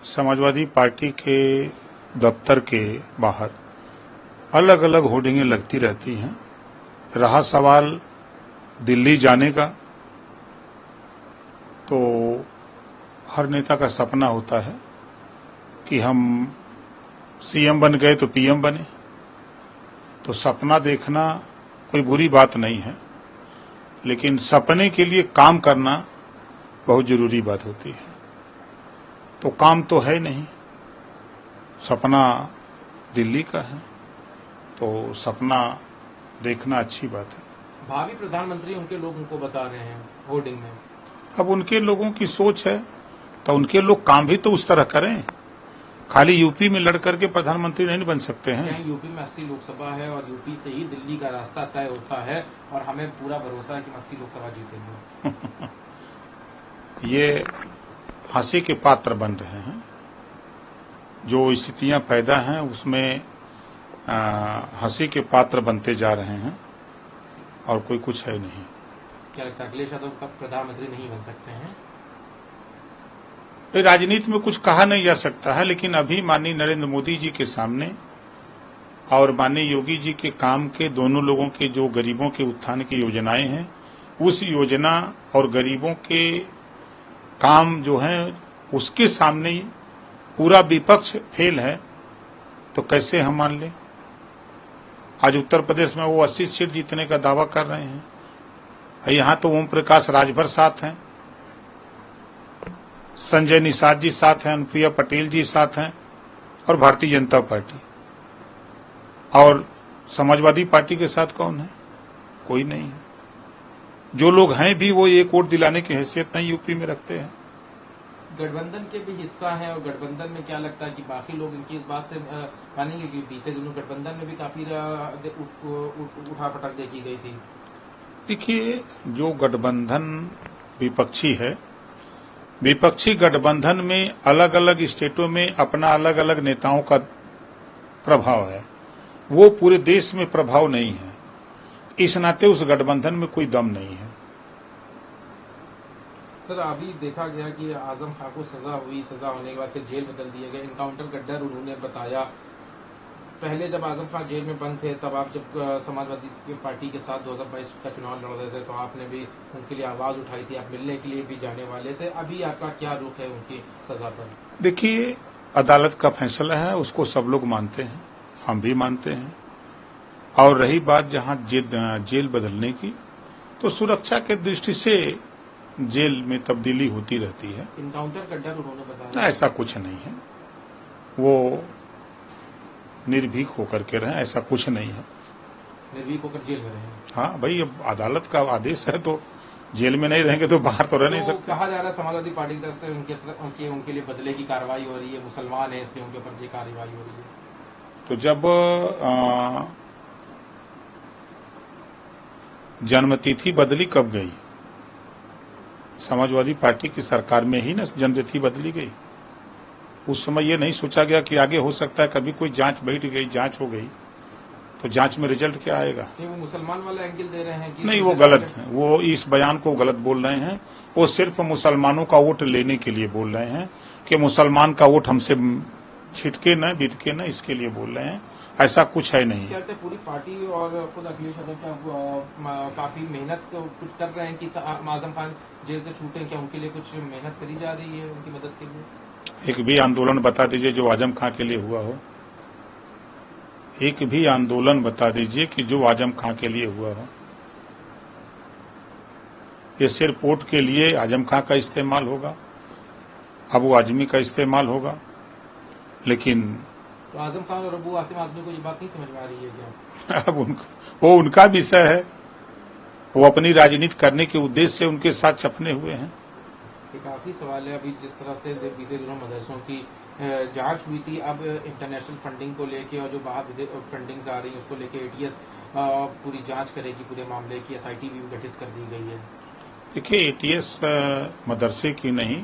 Samajwadi party के दफ्तर के बाहर अलग अलग होर्डिंगें लगती रहती हैं। रहा सवाल दिल्ली जाने का, तो हर नेता का सपना होता है कि हम सीएम बन गए तो पीएम बने। तो सपना देखना कोई बुरी बात नहीं है, लेकिन सपने के लिए काम करना बहुत जरूरी बात होती है। तो काम तो है नहीं, सपना दिल्ली का है, तो सपना देखना अच्छी बात है। भावी प्रधानमंत्री उनके लोग उनको बता रहे हैं होर्डिंग में। अब उनके लोगों की सोच है, तो उनके लोग काम भी तो उस तरह करें। खाली यूपी में लड़ करके प्रधानमंत्री नहीं बन सकते हैं। यूपी में 80 लोकसभा है और यूपी से ही दिल्ली का रास्ता तय होता है और हमें पूरा भरोसा है कि 80 लोकसभा जीतेंगे। ये हंसी के पात्र बन रहे हैं। जो स्थितियां पैदा हैं उसमें हंसी के पात्र बनते जा रहे हैं और कोई कुछ है नहीं। क्या लगता है अखिलेश यादव कब प्रधानमंत्री नहीं बन सकते हैं? राजनीति में कुछ कहा नहीं जा सकता है, लेकिन अभी माननीय नरेंद्र मोदी जी के सामने और माननीय योगी जी के काम के, दोनों लोगों के जो गरीबों के उत्थान की योजनाएं हैं, उस योजना और गरीबों के काम जो है उसके सामने ही पूरा विपक्ष फेल है, तो कैसे हम मान लें? आज उत्तर प्रदेश में वो 80 सीट जीतने का दावा कर रहे हैं। यहां तो ओम प्रकाश राजभर साथ हैं, संजय निषाद जी साथ हैं, अनुप्रिया पटेल जी साथ हैं और भारतीय जनता पार्टी। और समाजवादी पार्टी के साथ कौन है? कोई नहीं है। जो लोग हैं भी वो एक वोट दिलाने की हैसियत नहीं यूपी में रखते हैं। गठबंधन के भी हिस्सा है और गठबंधन में क्या लगता है कि बाकी लोग इनकी इस बात से मानेंगे कि बीते दिनों गठबंधन में भी काफी उठापटक देखी गई थी। देखिए, जो गठबंधन विपक्षी है, विपक्षी गठबंधन में अलग अलग स्टेटों में अपना अलग अलग नेताओं का प्रभाव है, वो पूरे देश में प्रभाव नहीं है। इस नाते उस गठबंधन में कोई दम नहीं है। सर, अभी देखा गया कि आजम खान को सजा हुई, सजा होने के बाद फिर जेल बदल दिए गए। इनकाउंटर का डर उन्होंने बताया। पहले जब आजम खान जेल में बंद थे, तब आप जब समाजवादी पार्टी के साथ 2022 का चुनाव लड़ रहे थे, तो आपने भी उनके लिए आवाज उठाई थी, आप मिलने के लिए भी जाने वाले थे। अभी आपका क्या रुख है उनकी सजा पर? देखिए, अदालत का फैसला है, उसको सब लोग मानते हैं, हम भी मानते हैं। और रही बात जहां जेल बदलने की, तो सुरक्षा के दृष्टि से जेल में तब्दीली होती रहती है। इनकाउंटर का डर उन्होंने बताया। ऐसा कुछ नहीं है, वो निर्भीक होकर के रहे, ऐसा कुछ नहीं है। निर्भीक होकर जेल में रहे? हाँ भाई, अब अदालत का आदेश है तो जेल में नहीं रहेंगे तो बाहर तो रह नहीं सकते। कहा जा रहा है समाजवादी पार्टी की तरफ से उनके लिए बदले की कार्रवाई हो रही है, मुसलमान है इसलिए उनके ऊपर ये कार्रवाई हो रही है। तो जब जन्मतिथि बदली कब गई? समाजवादी पार्टी की सरकार में ही ना जन्मतिथि बदली गई। उस समय ये नहीं सोचा गया कि आगे हो सकता है कभी कोई जांच बैठ गई, जांच हो गई, तो जांच में रिजल्ट क्या आएगा? वो मुसलमान वाला एंगल दे रहे हैं कि नहीं, वो गलत है। वो इस बयान को गलत बोल रहे हैं। वो सिर्फ मुसलमानों का वोट लेने के लिए बोल रहे हैं कि मुसलमान का वोट हमसे छिटके न बिटके न, इसके लिए बोल रहे हैं। ऐसा कुछ है नहीं। क्या पूरी पार्टी और खुद अखिलेश यादव काफी मेहनत कुछ कर रहे हैं कि आजम खान जेल से छूटे? क्या उनके लिए कुछ मेहनत करी जा रही है उनकी मदद के लिए? एक भी आंदोलन बता दीजिए जो आजम खां के लिए हुआ हो। एक भी आंदोलन बता दीजिए कि जो आजम खां के लिए हुआ हो। ये सिर्फ वोट के लिए आजम खां का इस्तेमाल होगा, अबू आजमी का इस्तेमाल होगा। लेकिन तो आजम खान और अबू आसिम आजमी को ये बात नहीं समझ में आ रही है क्या? अब वो उनका विषय है। वो अपनी राजनीति करने के उद्देश्य से उनके साथ चपने हुए हैं। एक आखिरी सवाल है, अभी जिस तरह से बीते दिनों मदरसों की जांच हुई थी, अब इंटरनेशनल फंडिंग को लेके और जो बाहर फंडिंग्स आ रही है उसको लेके एटीएस पूरी जांच करेगी पूरे मामले की, एसआईटी भी गठित कर दी गई है। देखिए, एटीएस मदरसे की नहीं,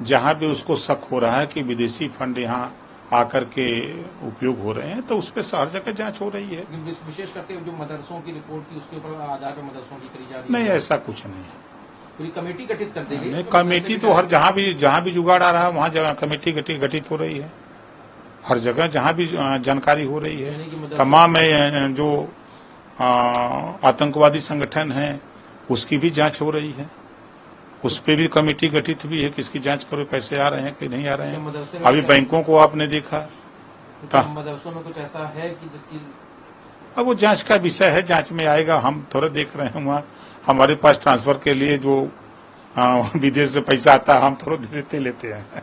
जहां भी उसको शक हो रहा है कि विदेशी फंड यहाँ आकर के उपयोग हो रहे हैं, तो उस पर हर जगह जांच हो रही है। विशेष करके जो मदरसों की रिपोर्ट थी उसके ऊपर आधार पर मदरसों की करी जा रही है। नहीं, ऐसा कुछ नहीं है। पूरी कमेटी गठित कर दी गई। नहीं, कमेटी तो हर जहां भी जुगाड़ आ रहा है वहां जगह कमेटी गठित हो रही है। हर जगह जहां भी जानकारी हो रही यानी कि है, मदरसे- तमाम जो आतंकवादी संगठन है उसकी भी जांच हो रही है। उस पे भी कमेटी गठित हुई है कि इसकी जांच करो, पैसे आ रहे हैं कि नहीं आ रहे मदरसे हैं। में अभी क्या- बैंकों को आपने देखा, तो मदरसों में कुछ ऐसा है कि जिसकी अब वो जांच का विषय है, जांच में आएगा। हम थोड़ा देख रहे हैं वहाँ हमारे पास ट्रांसफर के लिए जो विदेश से पैसा आता है हम थोड़ा देते लेते हैं।